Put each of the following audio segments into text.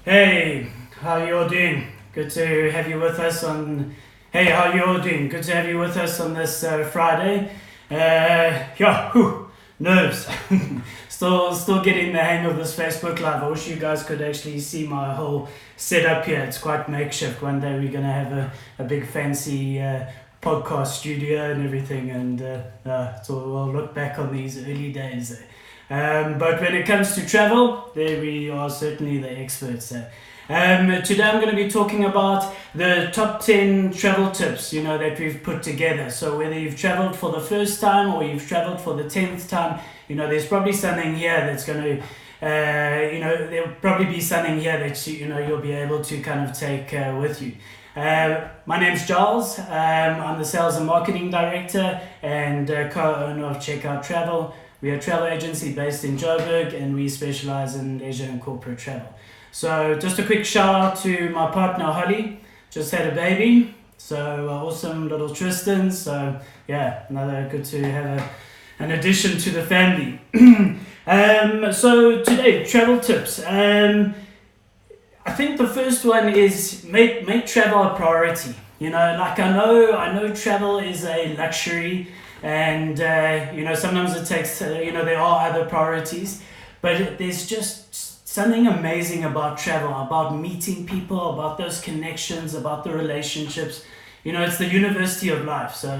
Hey, how you all doing? Good to have you with us on. Hey, how you all doing? Good to have you with us on this Friday. Nerves. Still getting the hang of this Facebook Live. I wish you guys could actually see my whole setup here. It's quite makeshift. One day we're gonna have a big fancy podcast studio and everything, and so we'll look back on these early days. But when it comes to travel, there we are certainly the experts there. Today I'm going to be talking about the top 10 travel tips, that we've put together. So whether you've traveled for the first time or you've traveled for the 10th time, there's probably something here that's going to, there'll probably be something here that, you'll be able to kind of take with you. My name's Giles. I'm the Sales and Marketing Director and co-owner of Checkout Travel. We are a travel agency based in Joburg and we specialize in leisure and corporate travel. So just a quick shout out to my partner Holly, just had a baby. So awesome little Tristan. So yeah, another good to have an addition to the family. So today, travel tips. I think the first one is make travel a priority. Like I know travel is a luxury. And sometimes it takes there are other priorities, but there's just something amazing about travel, about meeting people, about those connections, about the relationships. It's the university of life. So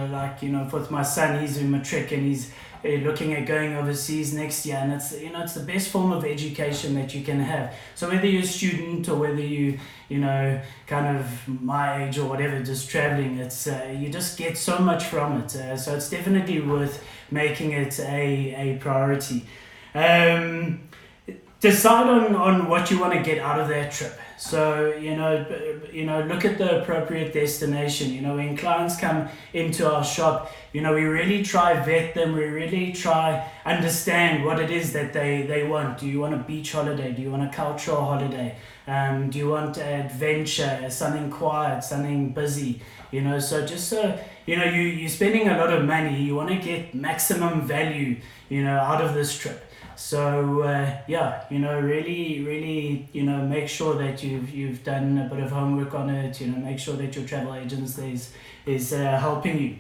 with my son, he's in matric and he's looking at going overseas next year, and it's the best form of education that you can have. So whether you're a student or whether you kind of my age or whatever, just traveling, it's you just get so much from it. So it's definitely worth making it a priority. Decide on what you want to get out of that trip. So look at the appropriate destination. When clients come into our shop, we really try vet them. We really try understand what it is that they want. Do you want a beach holiday? Do you want a cultural holiday? Do you want adventure, something quiet, something busy? So just so you're spending a lot of money. You want to get maximum value out of this trip. So really, make sure that you've done a bit of homework on it. Make sure that your travel agency is helping you.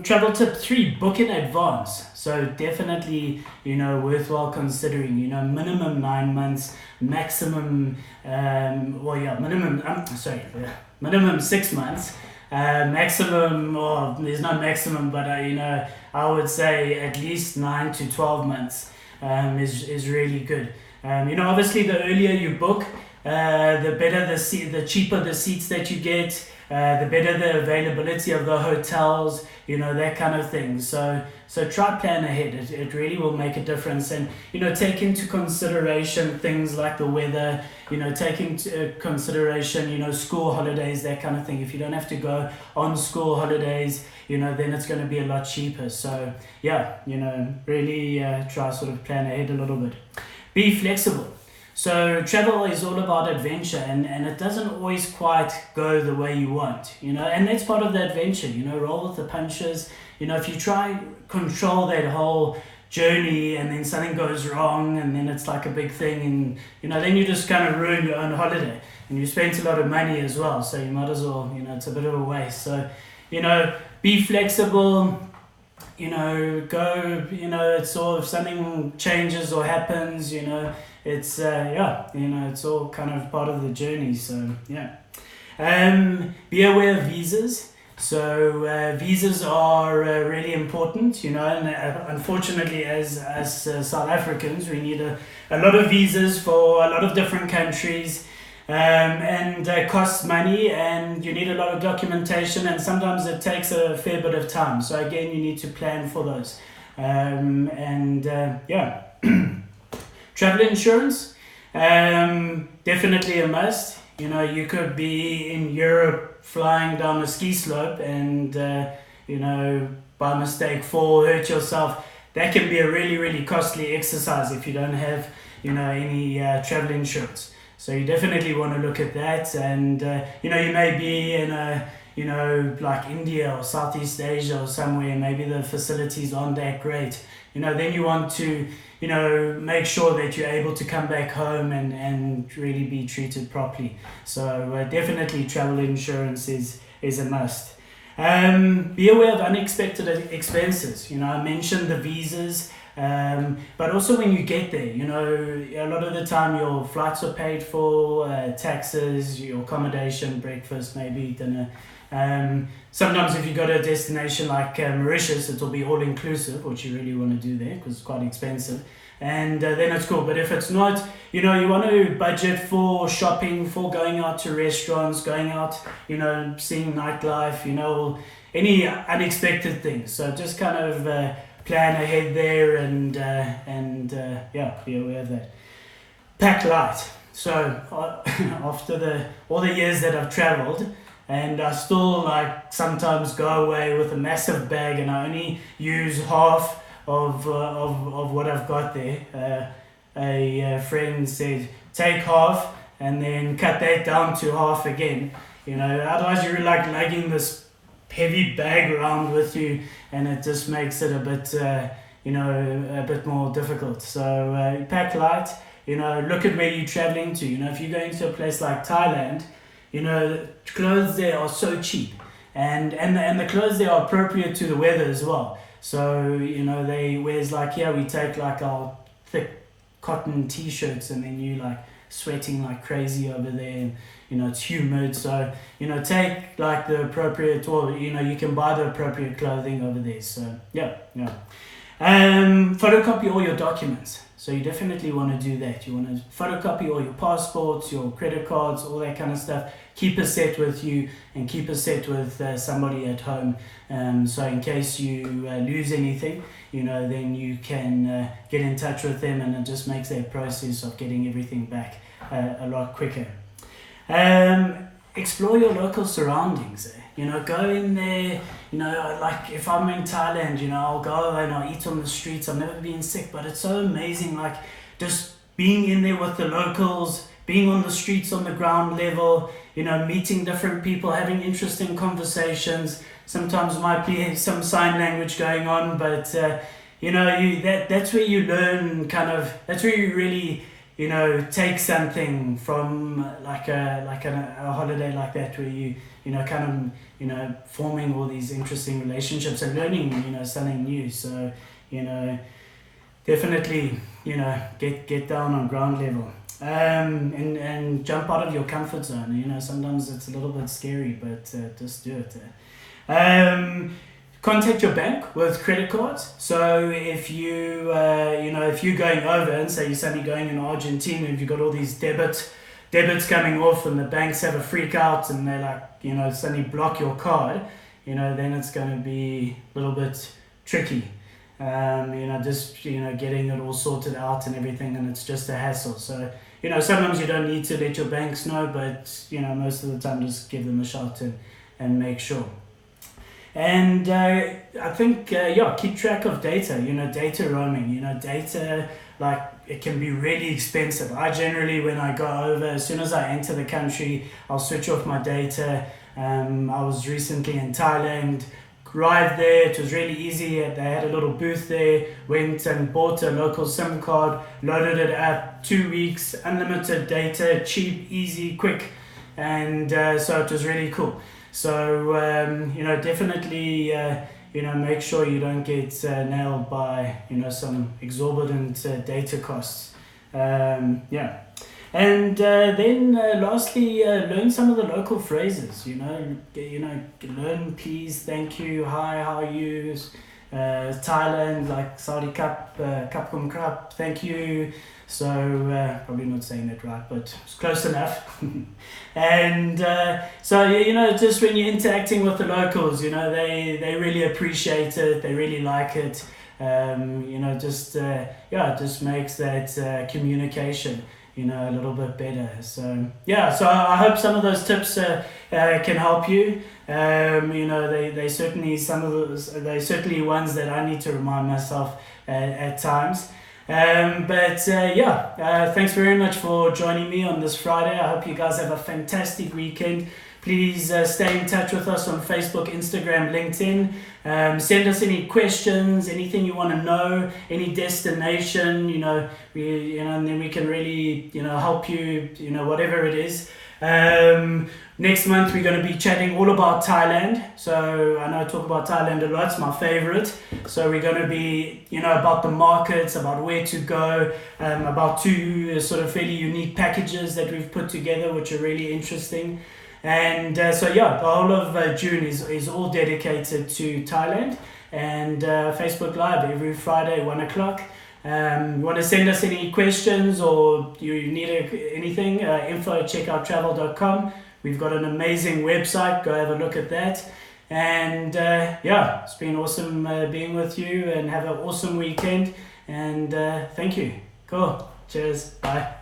Travel tip 3: book in advance. So definitely, worthwhile considering. Minimum 9 months, maximum. Minimum 6 months. Maximum, or there's no maximum, but I would say at least 9 to 12 months is really good. Obviously the earlier you book, the better the cheaper the seats that you get, the better the availability of the hotels, that kind of thing. So try plan ahead. It really will make a difference, and take into consideration things like the weather. Take into consideration school holidays, that kind of thing. If you don't have to go on school holidays, then it's going to be a lot cheaper. So really try sort of plan ahead a little bit. Be flexible. So travel is all about adventure, and it doesn't always quite go the way you want, and that's part of the adventure, roll with the punches. If you try control that whole journey and then something goes wrong and then it's like a big thing, and then you just kind of ruin your own holiday, and you spent a lot of money as well, so you might as well, it's a bit of a waste. So, be flexible. Go, it's all, if something changes or happens, it's it's all kind of part of the journey. So be aware of visas. So visas are really important, and unfortunately as South Africans, we need a lot of visas for a lot of different countries. And costs money, and you need a lot of documentation, and sometimes it takes a fair bit of time. So again, you need to plan for those. Travel insurance, definitely a must. You could be in Europe flying down a ski slope and by mistake hurt yourself. That can be a really, really costly exercise if you don't have any travel insurance. So you definitely want to look at that, and you may be in like India or Southeast Asia or somewhere. Maybe the facilities aren't that great. then you want to, make sure that you're able to come back home and really be treated properly. So definitely travel insurance is a must. Be aware of unexpected expenses. I mentioned the visas, but also when you get there, a lot of the time your flights are paid for, taxes, your accommodation, breakfast, maybe dinner. Sometimes if you go to a destination like Mauritius, it'll be all inclusive, which you really want to do there because it's quite expensive. And then it's cool. But if it's not, you want to budget for shopping, for going out to restaurants, going out, seeing nightlife, any unexpected things. So just kind of plan ahead there and be aware of that. Pack light. So after all the years that I've traveled, and I still sometimes go away with a massive bag and I only use half of what I've got there. A friend said, take half and then cut that down to half again. Otherwise you're lugging this heavy bag around with you, and it just makes it a bit more difficult. So pack light. Look at where you're traveling to. If you're going to a place like Thailand, clothes there are so cheap, and the clothes there are appropriate to the weather as well. So whereas here we take our thick cotton t-shirts, and then you sweating like crazy over there, and it's humid. So take the appropriate, or you can buy the appropriate clothing over there. So photocopy all your documents. So you definitely want to do that. You want to photocopy all your passports, your credit cards, all that kind of stuff. Keep a set with you and keep a set with somebody at home. So in case you lose anything, then you can get in touch with them, and it just makes that process of getting everything back a lot quicker. Explore your local surroundings. Go in there. If I'm in Thailand, I'll go and I'll eat on the streets. I've never been sick, but it's so amazing. Just being in there with the locals, being on the streets on the ground level, meeting different people, having interesting conversations. Sometimes might be some sign language going on, but that's where you learn that's where you really take something from a holiday like that, where you forming all these interesting relationships and learning something new. So definitely get down on ground level, and jump out of your comfort zone. Sometimes it's a little bit scary, but just do it. Contact your bank with credit cards. So if if you're going over and say you're suddenly going in Argentina, and you've got all these debits coming off, and the banks have a freak out and they suddenly block your card, then it's going to be a little bit tricky. Getting it all sorted out and everything, and it's just a hassle. So sometimes you don't need to let your banks know, but most of the time just give them a shout and make sure. And I think keep track of data. Data roaming. Data, it can be really expensive. I generally, when I go over, as soon as I enter the country, I'll switch off my data. I was recently in Thailand, arrived there. It was really easy. They had a little booth there. Went and bought a local SIM card, loaded it up. 2 weeks, unlimited data, cheap, easy, quick, and so it was really cool. So definitely make sure you don't get nailed by some exorbitant data costs. And then lastly, learn some of the local phrases. Learn please, thank you, hi, how are you. Thailand, Saudi Cup, Kapkum Krap, thank you. So probably not saying that right, but it's close enough. And just when you're interacting with the locals, they really appreciate it, they really like it. It just makes that communication a little bit better. So I hope some of those tips can help you. They certainly they certainly ones that I need to remind myself at times. Thanks very much for joining me on this Friday. I hope you guys have a fantastic weekend. Please stay in touch with us on Facebook, Instagram, LinkedIn. Send us any questions, anything you want to know, any destination, and then we can really, help you, whatever it is. Next month we're going to be chatting all about Thailand. So I know I talk about Thailand a lot, it's my favorite. So we're going to be, about the markets, about where to go, about 2 sort of fairly unique packages that we've put together, which are really interesting. And the whole of June is all dedicated to Thailand, and Facebook Live every Friday, 1 o'clock. You want to send us any questions or you need anything, info@checkouttravel.com. We've got an amazing website. Go have a look at that. And it's been awesome being with you, and have an awesome weekend. And thank you. Cool. Cheers. Bye.